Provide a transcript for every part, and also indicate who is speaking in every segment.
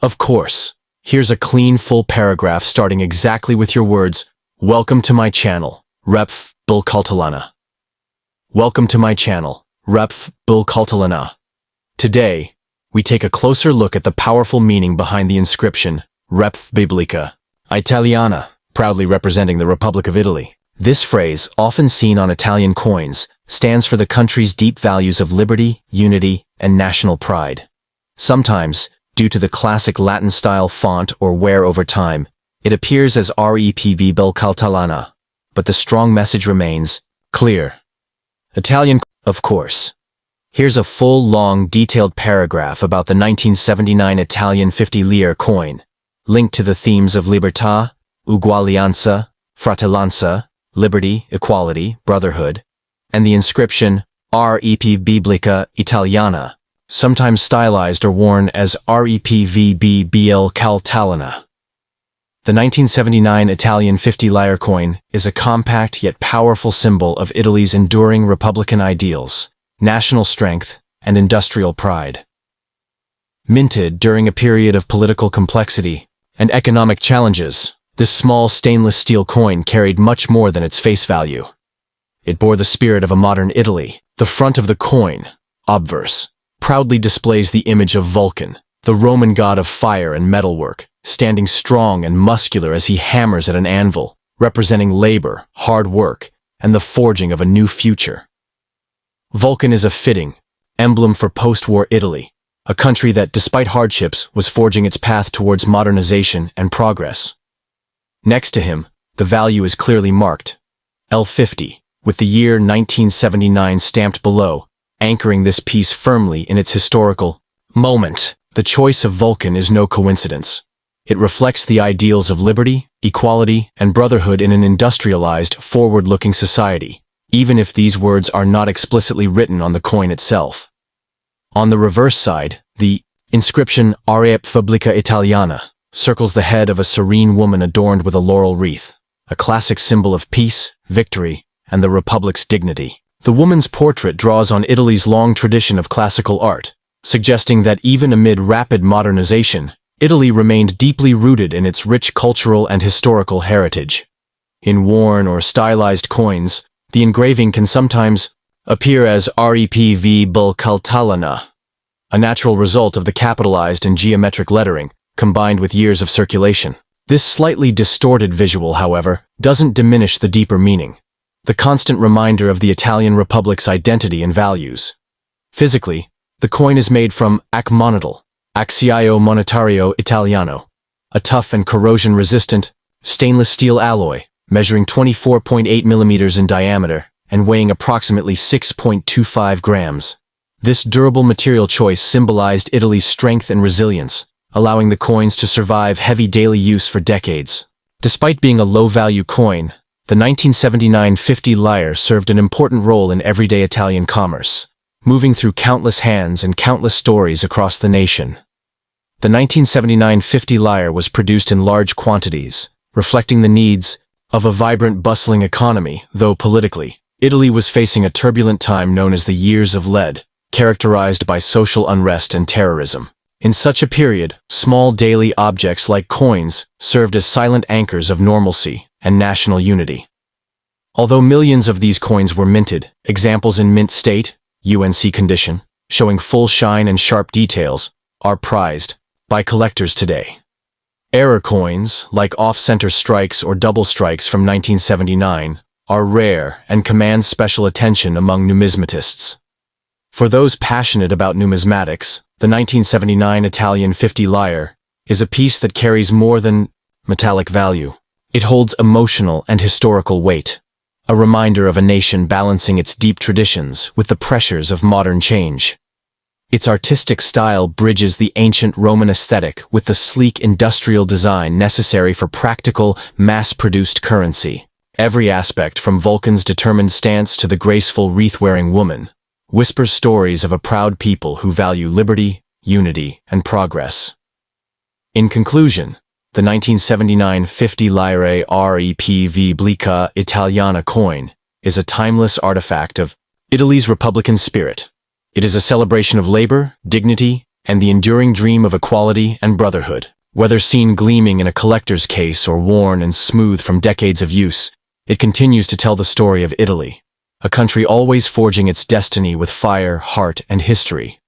Speaker 1: Of course. Here's a clean, full paragraph starting exactly with your words, "Welcome to my channel, Repf Bulkaltalana." Welcome to my channel, Repf Bulkaltalana. Today, we take a closer look at the powerful meaning behind the inscription, Repf Biblica Italiana, proudly representing the Republic of Italy. This phrase, often seen on Italian coins, stands for the country's deep values of liberty, unity, and national pride. Sometimes, due to the classic Latin-style font or wear over time, it appears as Repv Bulkaltalana, but the strong message remains clear. Italian, of course. Here's a full, long, detailed paragraph about the 1979 Italian 50 lire coin, linked to the themes of libertà, uguaglianza, fratellanza, liberty, equality, brotherhood, and the inscription Repv Biblica Italiana, sometimes stylized or worn as Repv Bulkaltalana. The 1979 Italian 50 lire coin is a compact yet powerful symbol of Italy's enduring republican ideals, national strength, and industrial pride. Minted during a period of political complexity and economic challenges, this small stainless steel coin carried much more than its face value. It bore the spirit of a modern Italy. The front of the coin, obverse, proudly displays the image of Vulcan, the Roman god of fire and metalwork, standing strong and muscular as he hammers at an anvil, representing labor, hard work, and the forging of a new future. Vulcan is a fitting emblem for post-war Italy, a country that, despite hardships, was forging its path towards modernization and progress. Next to him, the value is clearly marked, L50, with the year 1979 stamped below, anchoring this piece firmly in its historical moment. The choice of Vulcan is no coincidence. It reflects the ideals of liberty, equality, and brotherhood in an industrialized, forward-looking society, even if these words are not explicitly written on the coin itself. On the reverse side, the inscription Repv Biblica Italiana circles the head of a serene woman adorned with a laurel wreath, a classic symbol of peace, victory, and the Republic's dignity. The woman's portrait draws on Italy's long tradition of classical art, suggesting that even amid rapid modernization, Italy remained deeply rooted in its rich cultural and historical heritage. In worn or stylized coins, the engraving can sometimes appear as Repv Bulkaltalana, a natural result of the capitalized and geometric lettering, combined with years of circulation. This slightly distorted visual, however, doesn't diminish the deeper meaning, the constant reminder of the Italian Republic's identity and values. Physically, the coin is made from acmonitile, Acciaio Monetario Italiano, a tough and corrosion-resistant stainless steel alloy, measuring 24.8 millimeters in diameter and weighing approximately 6.25 grams. This durable material choice symbolized Italy's strength and resilience, allowing the coins to survive heavy daily use for decades. Despite being a low-value coin, the 1979 50 lire served an important role in everyday Italian commerce, moving through countless hands and countless stories across the nation. The 1979 50 lire was produced in large quantities, reflecting the needs of a vibrant, bustling economy, though politically, Italy was facing a turbulent time known as the Years of Lead, characterized by social unrest and terrorism. In such a period, small daily objects like coins served as silent anchors of normalcy and national unity. Although millions of these coins were minted, examples in mint state, UNC condition, showing full shine and sharp details, are prized by collectors today. Error coins, like off-center strikes or double strikes from 1979, are rare and command special attention among numismatists. For those passionate about numismatics, the 1979 Italian 50 lire is a piece that carries more than metallic value. It holds emotional and historical weight, a reminder of a nation balancing its deep traditions with the pressures of modern change. Its artistic style bridges the ancient Roman aesthetic with the sleek industrial design necessary for practical, mass-produced currency. Every aspect, from Vulcan's determined stance to the graceful wreath-wearing woman, whispers stories of a proud people who value liberty, unity, and progress. In conclusion, the 1979 50 lire Repv Biblica Italiana coin is a timeless artifact of Italy's republican spirit. It is a celebration of labor, dignity, and the enduring dream of equality and brotherhood. Whether seen gleaming in a collector's case or worn and smooth from decades of use, it continues to tell the story of Italy, a country always forging its destiny with fire, heart, and history.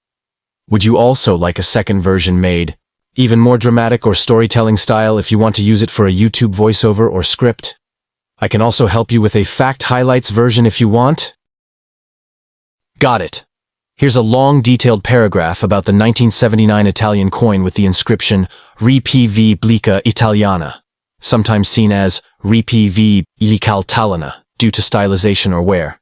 Speaker 1: Would you also like a second version made, even more dramatic or storytelling style if you want to use it for a YouTube voiceover or script? I can also help you with a fact highlights version if you want. Got it. Here's a long detailed paragraph about the 1979 Italian coin with the inscription Repubblica Italiana, sometimes seen as Repubblica Italiana due to stylization or wear,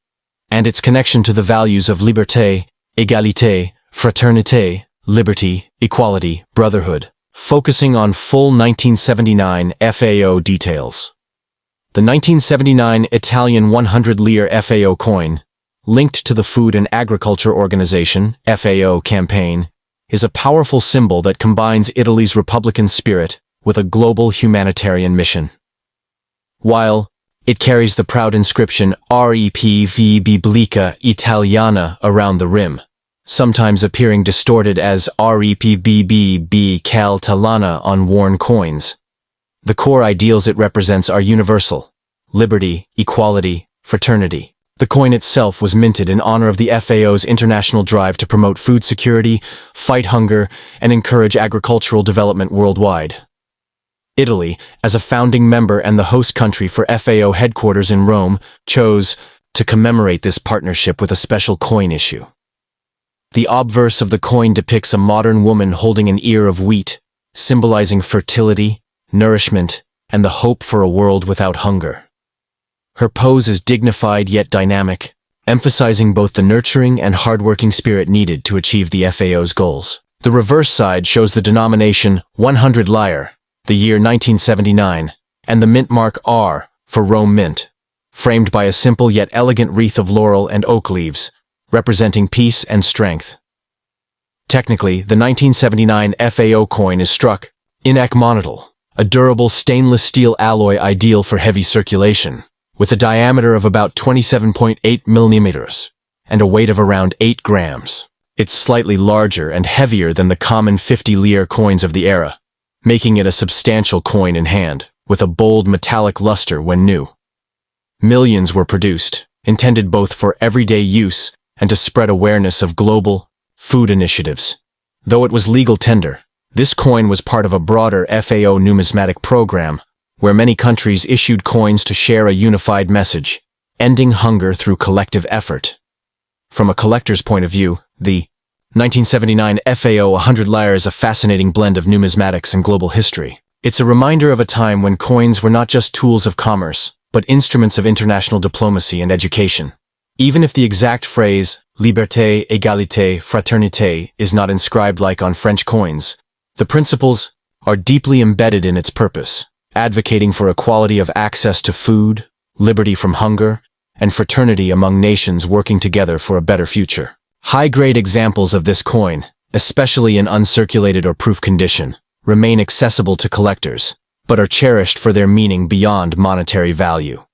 Speaker 1: and its connection to the values of liberté, égalité, fraternité, liberty, equality, brotherhood, focusing on full 1979 FAO details. The 1979 Italian 100 lire FAO coin, linked to the Food and Agriculture Organization (FAO) campaign, is a powerful symbol that combines Italy's Republican spirit with a global humanitarian mission. While it carries the proud inscription Repubblica Italiana around the rim, sometimes appearing distorted as Repubblica Italiana on worn coins, the core ideals it represents are universal: liberty, equality, fraternity. The coin itself was minted in honor of the FAO's international drive to promote food security, fight hunger, and encourage agricultural development worldwide. Italy, as a founding member and the host country for FAO headquarters in Rome, chose to commemorate this partnership with a special coin issue. The obverse of the coin depicts a modern woman holding an ear of wheat, symbolizing fertility, nourishment, and the hope for a world without hunger. Her pose is dignified yet dynamic, emphasizing both the nurturing and hardworking spirit needed to achieve the FAO's goals. The reverse side shows the denomination 100 lire, the year 1979, and the mint mark R for Rome Mint, framed by a simple yet elegant wreath of laurel and oak leaves, representing peace and strength. Technically, the 1979 FAO coin is struck in ekmonotal, a durable stainless steel alloy ideal for heavy circulation, with a diameter of about 27.8 millimeters and a weight of around 8 grams. It's slightly larger and heavier than the common 50 lire coins of the era, making it a substantial coin in hand, with a bold metallic luster when new. Millions were produced, intended both for everyday use and to spread awareness of global food initiatives. Though it was legal tender, this coin was part of a broader FAO numismatic program where many countries issued coins to share a unified message, ending hunger through collective effort. From a collector's point of view, the 1979 FAO 100 lire is a fascinating blend of numismatics and global history. It's a reminder of a time when coins were not just tools of commerce, but instruments of international diplomacy and education. Even if the exact phrase, liberté, égalité, fraternité, is not inscribed like on French coins, the principles are deeply embedded in its purpose, advocating for equality of access to food, liberty from hunger, and fraternity among nations working together for a better future. High-grade examples of this coin, especially in uncirculated or proof condition, remain accessible to collectors, but are cherished for their meaning beyond monetary value.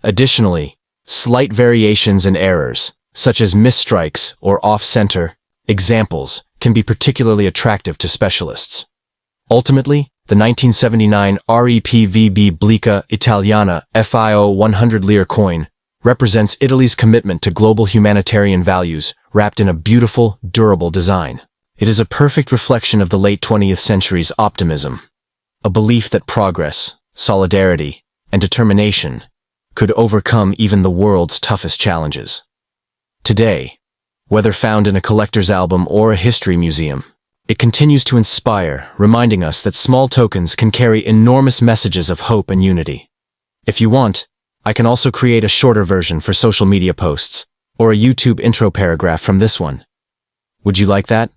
Speaker 1: Additionally, slight variations and errors, such as misstrikes or off-center examples, can be particularly attractive to specialists. Ultimately, the 1979 Repubblica Italiana FAO 100 lire coin represents Italy's commitment to global humanitarian values wrapped in a beautiful, durable design. It is a perfect reflection of the late 20th century's optimism, a belief that progress, solidarity, and determination could overcome even the world's toughest challenges. Today, whether found in a collector's album or a history museum, it continues to inspire, reminding us that small tokens can carry enormous messages of hope and unity. If you want, I can also create a shorter version for social media posts, or a YouTube intro paragraph from this one. Would you like that?